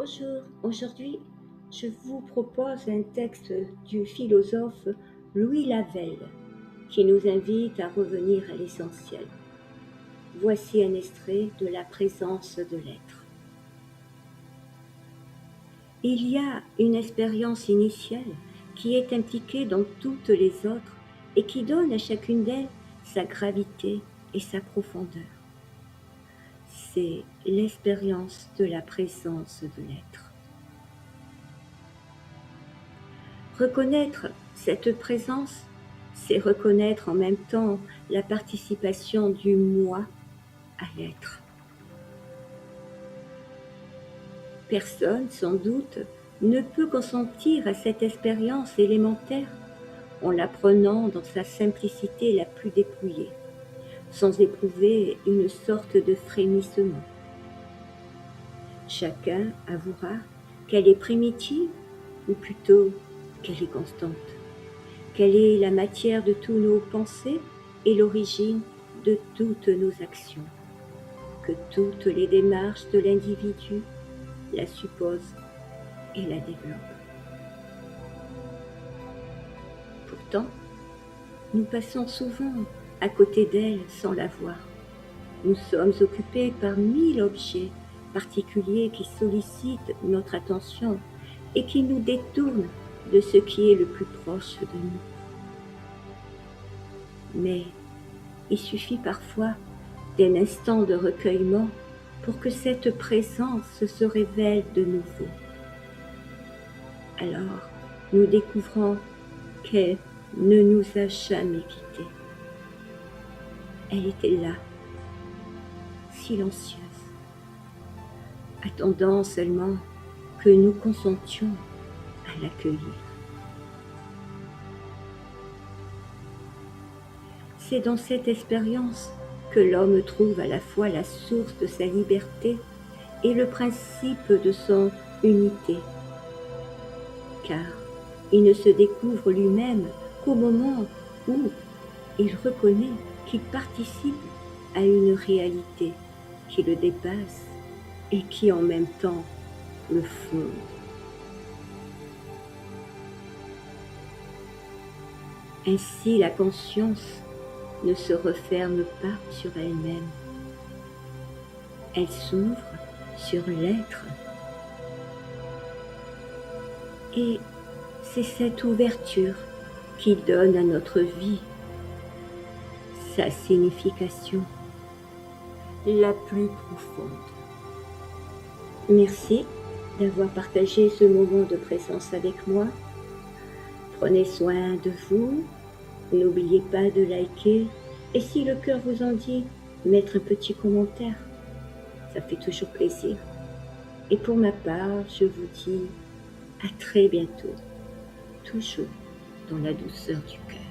Bonjour, aujourd'hui je vous propose un texte du philosophe Louis Lavelle qui nous invite à revenir à l'essentiel. Voici un extrait de La présence de l'être. Il y a une expérience initiale qui est impliquée dans toutes les autres et qui donne à chacune d'elles sa gravité et sa profondeur. C'est l'expérience de la présence de l'être. Reconnaître cette présence, c'est reconnaître en même temps la participation du moi à l'être. Personne, sans doute, ne peut consentir à cette expérience élémentaire en la prenant dans sa simplicité la plus dépouillée, sans éprouver une sorte de frémissement. Chacun avouera qu'elle est primitive, ou plutôt qu'elle est constante, qu'elle est la matière de tous nos pensées et l'origine de toutes nos actions, que toutes les démarches de l'individu la supposent et la développent. Pourtant, nous passons souvent à côté d'elle sans la voir. Nous sommes occupés par 1000 objets particuliers qui sollicitent notre attention et qui nous détournent de ce qui est le plus proche de nous. Mais il suffit parfois d'un instant de recueillement pour que cette présence se révèle de nouveau. Alors, nous découvrons qu'elle ne nous a jamais quittés. Elle était là, silencieuse, attendant seulement que nous consentions à l'accueillir. C'est dans cette expérience que l'homme trouve à la fois la source de sa liberté et le principe de son unité, car il ne se découvre lui-même qu'au moment où il reconnaît qu'il participe à une réalité qui le dépasse et qui en même temps le fonde. Ainsi, la conscience ne se referme pas sur elle-même. Elle s'ouvre sur l'être. Et c'est cette ouverture qui donne à notre vie sa signification la plus profonde. Merci d'avoir partagé ce moment de présence avec moi. Prenez soin de vous. N'oubliez pas de liker et si le cœur vous en dit, mettre un petit commentaire. Ça fait toujours plaisir. Et pour ma part, je vous dis à très bientôt, toujours dans la douceur du cœur.